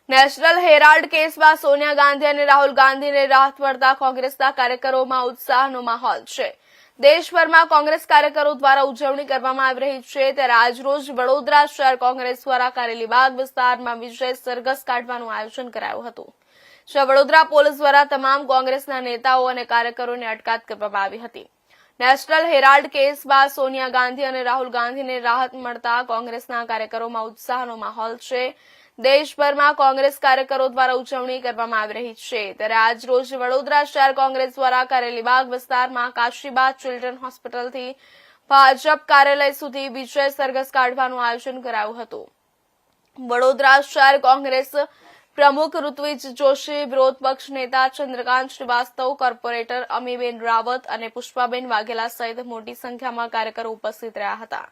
National Herald કેસમાં સોનિયા ગાંધી અને રાહુલ ગાંધીને રાહત મળતા કોંગ્રેસના કાર્યકરોમાં ઉત્સાહનો માહોલ છે। દેશભરમાં કોંગ્રેસ કાર્યકરો દ્વારા ઉજવણી કરવામાં આવી રહી છે, ત્યારે આજરોજ વડોદરા શહેર કોંગ્રેસ દ્વારા કારેલીબાગ વિસ્તારમાં વિજય સરઘસ કાઢવાનું આયોજન કરાયું હતું, જ્યાં વડોદરા પોલીસ દ્વારા તમામ કોંગ્રેસના નેતાઓ અને કાર્યકરોની અટકાયત કરવામાં આવી હતી। નેશનલ હેરાલ્ડ કેસમાં સોનિયા ગાંધી અને રાહુલ ગાંધીને રાહત મળતા કોંગ્રેસના કાર્યકરોમાં ઉત્સાહનો માહોલ છે। દેશભરમાં કોંગ્રેસ કાર્યકરો દ્વારા ઉજવણી કરવામાં આવી રહી છે, ત્યારે આજરોજ વડોદરા શહેર કોંગ્રેસ દ્વારા કારેલીબાગ વિસ્તારમાં કાશીબા ચિલ્ડ્રન હોસ્પિટલથી ભાજપ કાર્યાલય સુધી વિજય સરઘસ કાઢવાનું આયોજન કરાયું હતું। વડોદરા શહેર કોંગ્રેસ પ્રમુખ ઋત્વિજ જોશી, વિરોધ પક્ષ નેતા ચંદ્રકાંત શ્રીવાસ્તવ, કોર્પોરેટર અમીબેન રાવત અને પુષ્પાબેન વાઘેલા સહિત મોટી સંખ્યામાં કાર્યકરો ઉપસ્થિત રહ્યા હતા।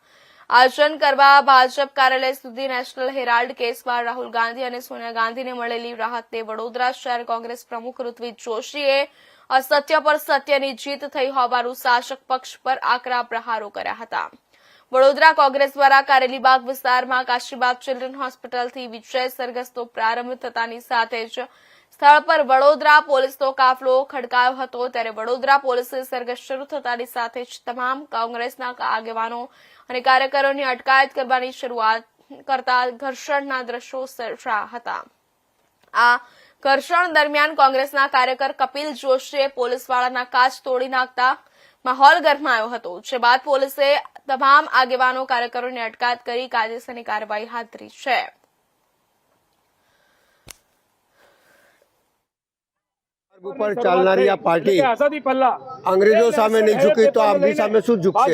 આયોજન કરવા ભાજપ કાર્યાલય સુધી નેશનલ હેરાલ્ડ કેસમાં રાહુલ ગાંધી અને સોનિયા ગાંધીને મળેલી રાહતને વડોદરા શહેર કોંગ્રેસ પ્રમુખ ઋત્વિજ જોશીએ અસત્ય પર સત્યની જીત થઈ હોવાનું શાસક પક્ષ પર આકરા પ્રહારો કર્યા હતા। વડોદરા કોંગ્રેસ દ્વારા કારેલીબાગ વિસ્તારમાં કાશીબાગ ચિલ્ડ્રન હોસ્પિટલથી વિજય સરઘસનો પ્રારંભ થતાની સાથે જ સ્થળ પર વડોદરા પોલીસનો કાફલો ખડકાયો હતો, ત્યારે વડોદરા પોલીસે સરઘસ શરૂ થતાની સાથે જ તમામ કોંગ્રેસના આગેવાનો અને કાર્યકરોની અટકાયત કરવાની શરૂઆત કરતા ઘર્ષણના દ્રશ્યો સર્જાયા હતા। આ ઘર્ષણ દરમિયાન કોંગ્રેસના કાર્યકર કપિલ જોશીએ પોલીસવાળાના કાચ તોડી નાખતા માહોલ ગરમાયો હતો, જે બાદ પોલીસે તમામ આગેવાનો કાર્યકરોની અટકાયત કરી કાયદેસરની કાર્યવાહી હાથ ધરી છે। ઉપર ચાલનારી આ પાર્ટી અંગ્રેજો સામે નહીં ઝૂકી તો આપણી સામે શું ઝૂકશે?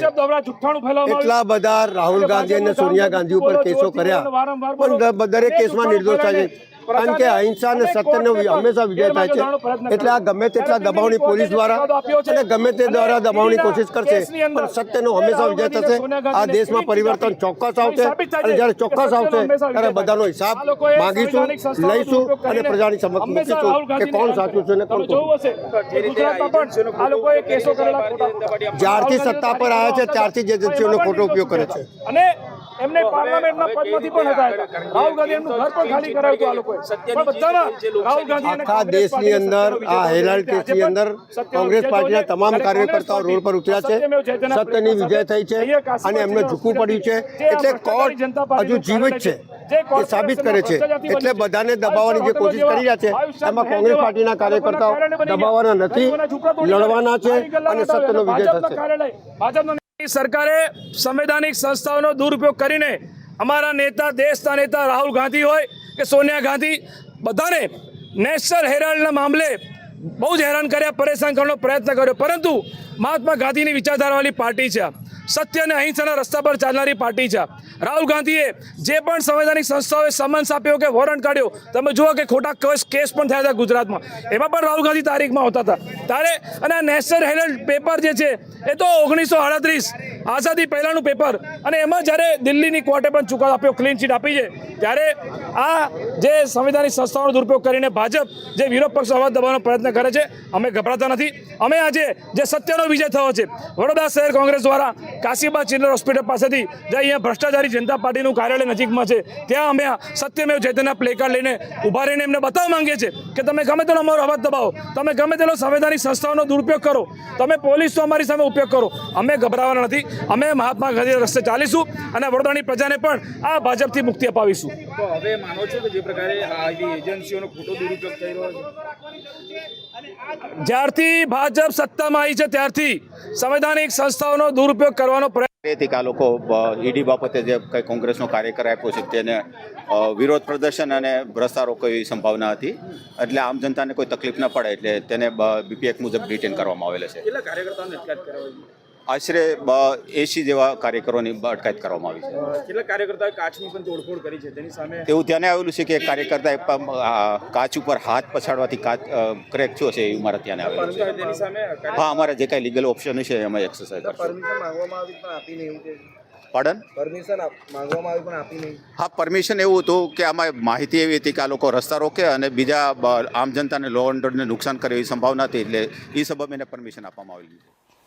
એટલા બધા રાહુલ ગાંધી અને સોનિયા ગાંધી ઉપર કેસો કર્યા, પણ દરેક કેસમાં નિર્દોષ થાય છે, કારણ કે અહિંસા અને સત્યનો હંમેશા વિજય થાય છે। એટલે આ ગમે તેટલા દબાવની પોલીસ દ્વારા અને ગમે તે દ્વારા દબાવની કોશિશ કરશે, પણ સત્યનો હંમેશા વિજય થશે। આ દેશમાં પરિવર્તન ચોક્કસ આવશે, અને જ્યારે ચોક્કસ આવશે ત્યારે બધાનો હિસાબ માંગીશું, લઈશું અને પ્રજાની સમક્ષ મૂકીશું કે કોણ સાચું છે ને કોણ જ્યારથી સત્તા પર આવ્યા છે ત્યારથી જ એજન્સીઓનો ખોટો ઉપયોગ કરે છે। એમને પાર્લામેન્ટના પદમાંથી પણ હટાવ્યા, રાહુલ ગાંધી એમનું ઘર પણ ખાલી કરાવ્યું આ લોકોએ, પણ બધામાં રાહુલ ગાંધી આખા દેશની અંદર આ હેરાલ્ડ કેસની અંદર કોંગ્રેસ પાર્ટીના તમામ કાર્યકર્તાઓ રોડ પર ઉતર્યા છે, સત્યની વિજય થઈ છે અને એમને ઝૂકવું પડ્યું છે। એટલે કોર્ટ હજુ જીવિત છે એ સાબિત કરે છે, એટલે બધાને દબાવવાની જે કોશિશ કરી રહ્યા છે એમાં કોંગ્રેસ પાર્ટીના કાર્યકર્તાઓ દબાવવાના નથી, લડવાના છે અને સત્યનો વિજય થશે। સરકારે સંવૈધાનિક સંસ્થાઓનો દુરુપયોગ કરીને અમારા નેતા, દેશના નેતા રાહુલ ગાંધી હોય કે સોનિયા ગાંધી, બધાને નેશનલ હેરાલ્ડના મામલે બહુ જ હેરાન કર્યા, પરેશાન કરવાનો પ્રયત્ન કર્યો, પરંતુ મહાત્મા ગાંધીની વિચારધારાવાળી પાર્ટી છે, સત્ય અને અહિંસાના રસ્તા પર ચાલનારી પાર્ટી છે। રાહુલ ગાંધીએ જે પણ સંવૈધાનિક સંસ્થાઓએ સમન્સ આપ્યો કે વોરંટ કાઢ્યો, તમે જુઓ કે ખોટા કેસ પણ થયા હતા ગુજરાતમાં, એમાં પણ રાહુલ ગાંધી તારીખમાં હોતા હતા ત્યારે। અને આ નેશનલ હેરાલ્ડ પેપર જે છે એ તો 1938 આઝાદી પહેલાંનું પેપર, અને એમાં જ્યારે દિલ્હીની કોર્ટે પણ ચુકાદો આપ્યો, ક્લીન ચીટ આપી છે, ત્યારે આ જે સંવૈધાનિક સંસ્થાઓનો દુરુપયોગ કરીને ભાજપ જે વિરોધ પક્ષ અવાજ દબાવવાનો પ્રયત્ન કરે છે, અમે ગભરાતા નથી। અમે આજે જે સત્યનો વિજય થયો છે, વડોદરા શહેર કોંગ્રેસ દ્વારા કાશીબા ચિલ્ડ્રન હોસ્પિટલ પાસેથી જે અહીંયા ભ્રષ્ટાચારી જનતા પાર્ટીનું કાર્યાલય નજીકમાં છે, ત્યાં અમે સત્યમેવ જયતેના પ્લેકાર્ડ લઈને ઊભા રહીને એમને બતાવવા માંગીએ છીએ કે તમે ગમે તેનો અમારો અવાજ દબાવો, તમે ગમે તેનો સંવૈધાનિક સંસ્થાઓનો દુરુપયોગ કરો, તમે પોલીસનો અમારી સામે ઉપયોગ કરો, અમે ગભરાવાના નથી। અમે મહાત્મા ગાંધીના રસ્તે ચાલીશું અને વડોદરાની પ્રજાને પણ આ ભાજપથી મુક્તિ અપાવીશું। તો હવે માનો છો કે જે પ્રકારે આવી એજન્સીઓનો ખોટો દુરુપયોગ થઈ રહ્યો છે, જ્યારથી ભાજપ સત્તામાં આવી છે ત્યારથી સંવૈધાનિક સંસ્થાઓનો દુરુપયોગ કરવાનો પ્રયત્ન આ લોકો ઈડી બાબતે જે કંઈ કોંગ્રેસનો કાર્યકર આપ્યો છે તેને વિરોધ પ્રદર્શન અને ભ્રષ્ટાચાર રોકવાની સંભાવના હતી, એટલે આમ જનતાને કોઈ તકલીફ ન પડે એટલે તેને બીપી એક્ટ મુજબ ડિટેન કરવામાં આવેલા છે। કેટલા કાર્યકર્તાઓને અટકાયત કરાવી? આશરે 80 જેવા કાર્યકરોની અટકાયત કરવામાં આવી છે। કેટલા કાર્યકર્તાઓએ કાચની પણ તોડફોડ કરી છે, તેની સામે એવું ધ્યાને આવેલું છે કે એક કાર્યકર્તાએ કાચ ઉપર હાથ પછાડવાથી કાચ ક્રેક થયો છે, એવું મારા ધ્યાને આવેલું છે। તેની સામે હા, અમારે જે કાંઈ લીગલ ઓપ્શન છે એમાં એક્સરસાઇઝ કરશું। પરમિશન માંગવામાં આવી પણ આપી નહીં, એવું છે? પાડન? પરમિશન માંગવામાં આવી પણ આપી નહીં? હા, પરમિશન એવું હતું કે આમાં માહિતી એવી હતી કે આ લોકો રસ્તા રોકે અને બીજા આમ જનતાને લો એન્ડ ઓર્ડરને નુકસાન કરે એવી સંભાવના હતી, એટલે એ સબબ એને પરમિશન આપવામાં આવેલી છે।